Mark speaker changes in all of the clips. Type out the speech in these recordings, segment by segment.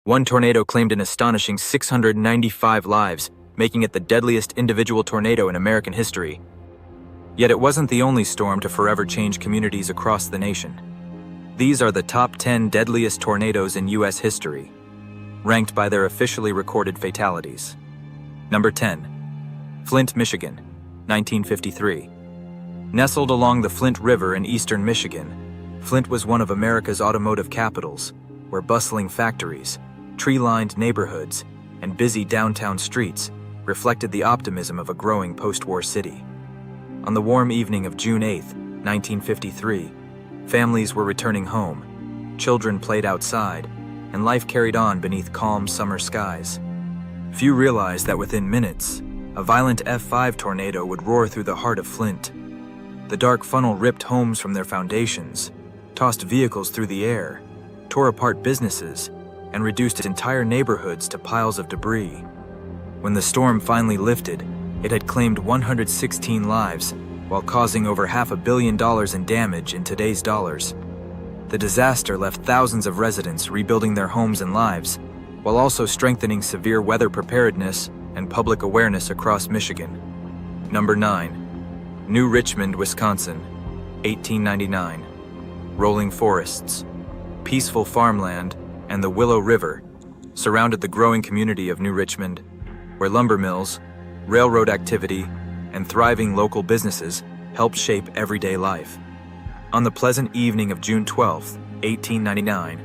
Speaker 1: One tornado claimed an astonishing 695 lives, making it the deadliest individual tornado in American history. Yet it wasn't the only storm to forever change communities across the nation. These are the top 10 deadliest tornadoes in U.S. history, ranked by their officially recorded fatalities. Number 10. Flint, Michigan, 1953. Nestled along the Flint River in eastern Michigan, Flint was one of America's automotive capitals, where bustling factories, tree-lined neighborhoods, and busy downtown streets reflected the optimism of a growing post-war city. On the warm evening of June 8, 1953, families were returning home, children played outside, and life carried on beneath calm summer skies. Few realized that within minutes, a violent F5 tornado would roar through the heart of Flint. The dark funnel ripped homes from their foundations, tossed vehicles through the air, tore apart businesses, and reduced entire neighborhoods to piles of debris. When the storm finally lifted, it had claimed 116 lives, while causing over $500 million in damage in today's dollars. The disaster left thousands of residents rebuilding their homes and lives, while also strengthening severe weather preparedness and public awareness across Michigan. Number 9. New Richmond, Wisconsin, 1899. Rolling forests, peaceful farmland, and the Willow River surrounded the growing community of New Richmond, where lumber mills, railroad activity, and thriving local businesses helped shape everyday life. On the pleasant evening of June 12, 1899,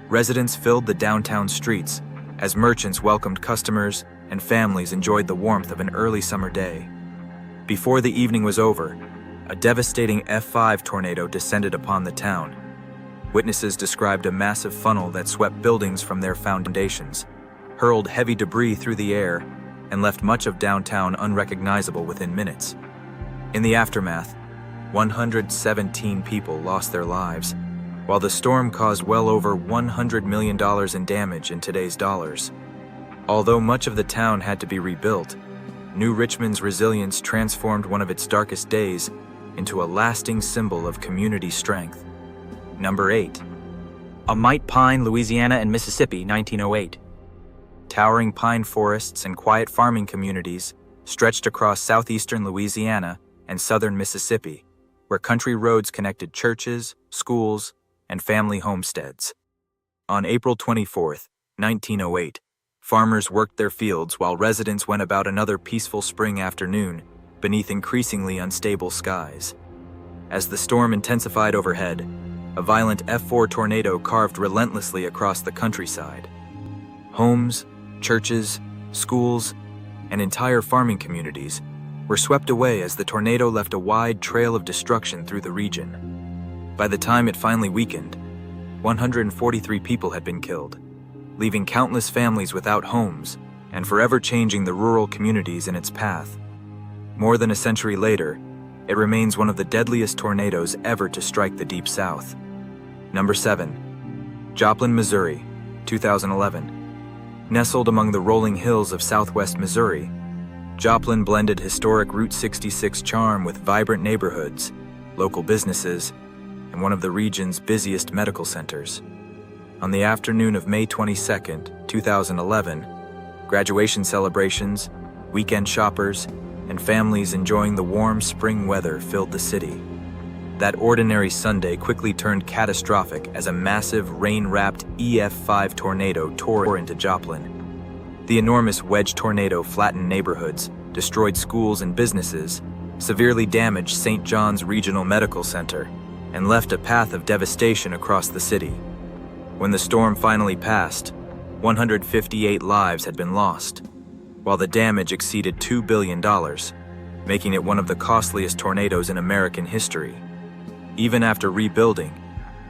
Speaker 1: residents filled the downtown streets as merchants welcomed customers and families enjoyed the warmth of an early summer day. Before the evening was over, a devastating F5 tornado descended upon the town. Witnesses described a massive funnel that swept buildings from their foundations, hurled heavy debris through the air, and left much of downtown unrecognizable within minutes. In the aftermath, 117 people lost their lives, while the storm caused well over $100 million in damage in today's dollars. Although much of the town had to be rebuilt, New Richmond's resilience transformed one of its darkest days into a lasting symbol of community strength. Number 8. Amite Pine, Louisiana and Mississippi, 1908. Towering pine forests and quiet farming communities stretched across southeastern Louisiana and southern Mississippi, where country roads connected churches, schools, and family homesteads. On April 24, 1908, farmers worked their fields while residents went about another peaceful spring afternoon beneath increasingly unstable skies. As the storm intensified overhead, a violent F4 tornado carved relentlessly across the countryside. Homes, churches, schools, and entire farming communities were swept away as the tornado left a wide trail of destruction through the region. By the time it finally weakened, 143 people had been killed, leaving countless families without homes and forever changing the rural communities in its path. More than a century later, it remains one of the deadliest tornadoes ever to strike the Deep South. Number 7. Joplin, Missouri, 2011. Nestled among the rolling hills of southwest Missouri, Joplin blended historic Route 66 charm with vibrant neighborhoods, local businesses, and one of the region's busiest medical centers. On the afternoon of May 22, 2011, graduation celebrations, weekend shoppers, and families enjoying the warm spring weather filled the city. That ordinary Sunday quickly turned catastrophic as a massive rain-wrapped EF5 tornado tore into Joplin. The enormous wedge tornado flattened neighborhoods, destroyed schools and businesses, severely damaged St. John's Regional Medical Center, and left a path of devastation across the city. When the storm finally passed, 158 lives had been lost, while the damage exceeded $2 billion, making it one of the costliest tornadoes in American history. Even after rebuilding,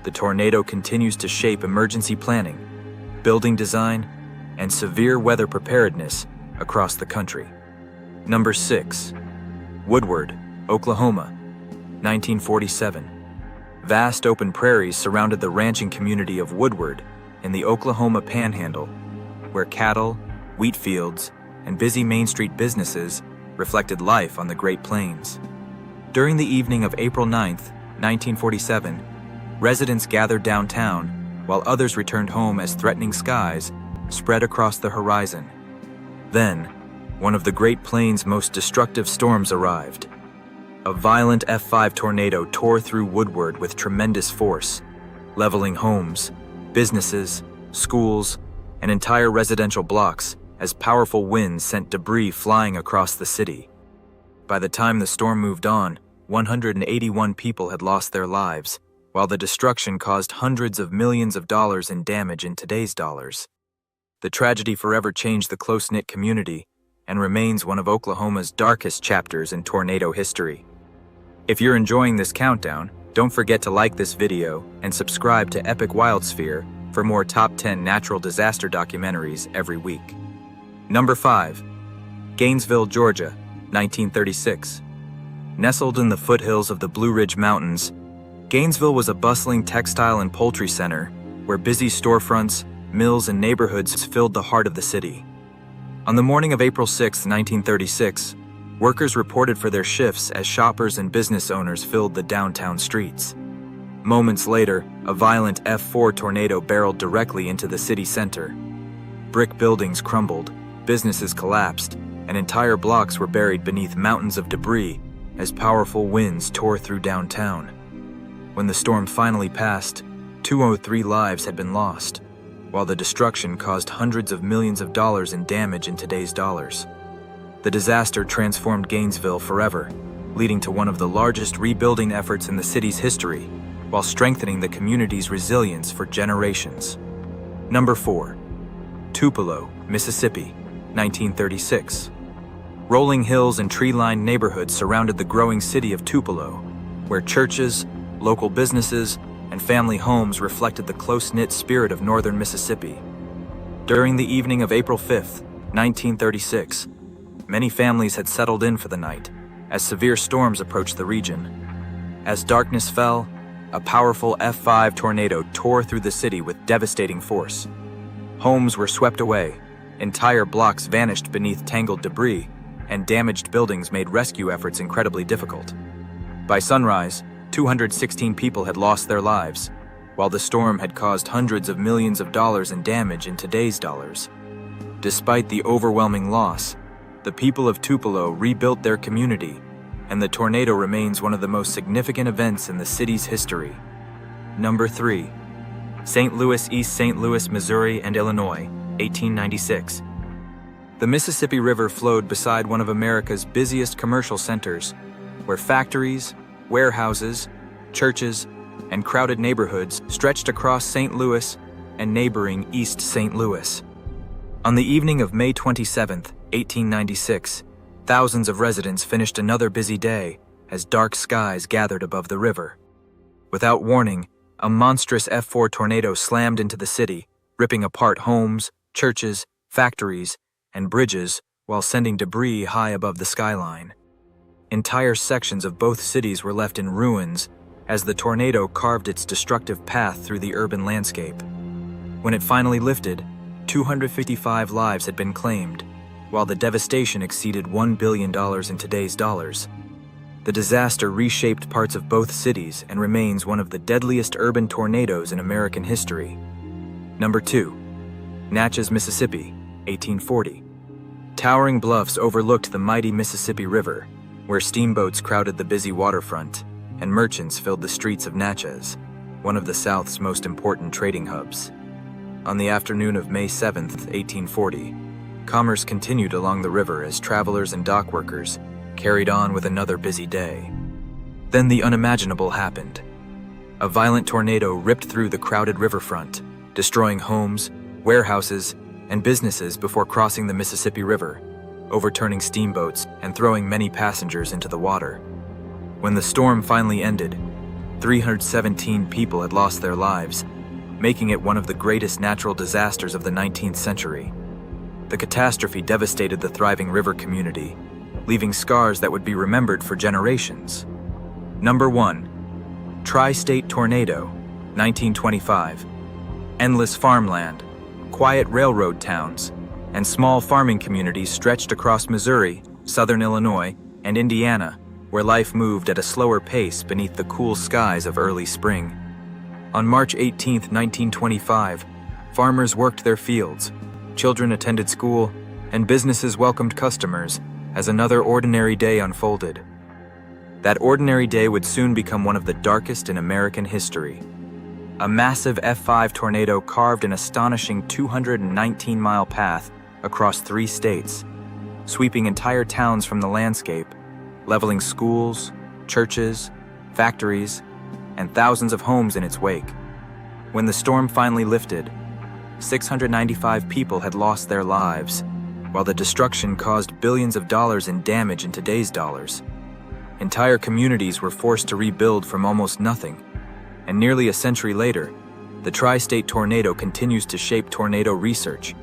Speaker 1: the tornado continues to shape emergency planning, building design, and severe weather preparedness across the country. Number 6. Woodward, Oklahoma, 1947. Vast open prairies surrounded the ranching community of Woodward in the Oklahoma Panhandle, where cattle, wheat fields, and busy Main Street businesses reflected life on the Great Plains. During the evening of April 9, 1947, residents gathered downtown while others returned home as threatening skies spread across the horizon. Then, one of the Great Plains' most destructive storms arrived. A violent F5 tornado tore through Woodward with tremendous force, leveling homes, businesses, schools, and entire residential blocks as powerful winds sent debris flying across the city. By the time the storm moved on, 181 people had lost their lives, while the destruction caused hundreds of millions of dollars in damage in today's dollars. The tragedy forever changed the close-knit community and remains one of Oklahoma's darkest chapters in tornado history. If you're enjoying this countdown, don't forget to like this video and subscribe to EpicWildSphere for more top 10 natural disaster documentaries every week. Number 5. Gainesville, Georgia, 1936. Nestled in the foothills of the Blue Ridge Mountains, Gainesville was a bustling textile and poultry center where busy storefronts, mills, and neighborhoods filled the heart of the city. On the morning of April 6, 1936, workers reported for their shifts as shoppers and business owners filled the downtown streets. Moments later, a violent F4 tornado barreled directly into the city center. Brick buildings crumbled, businesses collapsed, and entire blocks were buried beneath mountains of debris as powerful winds tore through downtown. When the storm finally passed, 203 lives had been lost, while the destruction caused hundreds of millions of dollars in damage in today's dollars. The disaster transformed Gainesville forever, leading to one of the largest rebuilding efforts in the city's history, while strengthening the community's resilience for generations. Number 4. Tupelo, Mississippi, 1936. Rolling hills and tree-lined neighborhoods surrounded the growing city of Tupelo, where churches, local businesses, and family homes reflected the close-knit spirit of northern Mississippi. During the evening of April 5, 1936, many families had settled in for the night as severe storms approached the region. As darkness fell, a powerful F5 tornado tore through the city with devastating force. Homes were swept away, entire blocks vanished beneath tangled debris, and damaged buildings made rescue efforts incredibly difficult. By sunrise, 216 people had lost their lives, while the storm had caused hundreds of millions of dollars in damage in today's dollars. Despite the overwhelming loss, the people of Tupelo rebuilt their community, and the tornado remains one of the most significant events in the city's history. Number 3. St. Louis, East St. Louis, Missouri and Illinois, 1896. The Mississippi River flowed beside one of America's busiest commercial centers, where factories, warehouses, churches, and crowded neighborhoods stretched across St. Louis and neighboring East St. Louis. On the evening of May 27, 1896, thousands of residents finished another busy day as dark skies gathered above the river. Without warning, a monstrous F4 tornado slammed into the city, ripping apart homes, churches, factories, and bridges while sending debris high above the skyline. Entire sections of both cities were left in ruins as the tornado carved its destructive path through the urban landscape. When it finally lifted, 255 lives had been claimed, while the devastation exceeded $1 billion in today's dollars. The disaster reshaped parts of both cities and remains one of the deadliest urban tornadoes in American history. Number 2. Natchez, Mississippi, 1840. Towering bluffs overlooked the mighty Mississippi River, where steamboats crowded the busy waterfront and merchants filled the streets of Natchez, one of the South's most important trading hubs. On the afternoon of May 7, 1840, commerce continued along the river as travelers and dock workers carried on with another busy day. Then the unimaginable happened. A violent tornado ripped through the crowded riverfront, destroying homes, warehouses, and businesses before crossing the Mississippi River, overturning steamboats and throwing many passengers into the water. When the storm finally ended, 317 people had lost their lives, making it one of the greatest natural disasters of the 19th century. The catastrophe devastated the thriving river community, leaving scars that would be remembered for generations. Number 1. Tri-State Tornado, 1925. Endless farmland, quiet railroad towns, and small farming communities stretched across Missouri, southern Illinois, and Indiana, where life moved at a slower pace beneath the cool skies of early spring. On March 18, 1925, farmers worked their fields, Children attended school, and businesses welcomed customers as another ordinary day unfolded. That ordinary day would soon become one of the darkest in American history. A massive F5 tornado carved an astonishing 219-mile path across 3 states, sweeping entire towns from the landscape, leveling schools, churches, factories, and thousands of homes in its wake. When the storm finally lifted, 695 people had lost their lives, while the destruction caused billions of dollars in damage in today's dollars. Entire communities were forced to rebuild from almost nothing, and nearly a century later, the tri-state tornado continues to shape tornado research,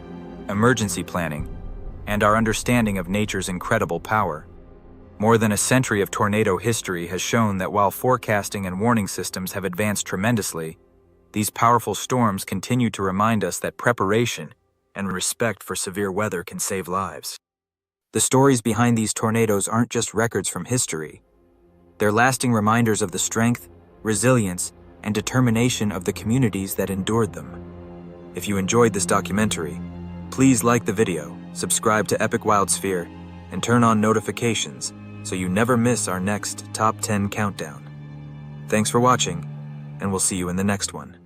Speaker 1: emergency planning, and our understanding of nature's incredible power. More than a century of tornado history has shown that while forecasting and warning systems have advanced tremendously, these powerful storms continue to remind us that preparation and respect for severe weather can save lives. The stories behind these tornadoes aren't just records from history. They're lasting reminders of the strength, resilience, and determination of the communities that endured them. If you enjoyed this documentary, please like the video, subscribe to EpicWildSphere, and turn on notifications so you never miss our next Top 10 countdown. Thanks for watching, and we'll see you in the next one.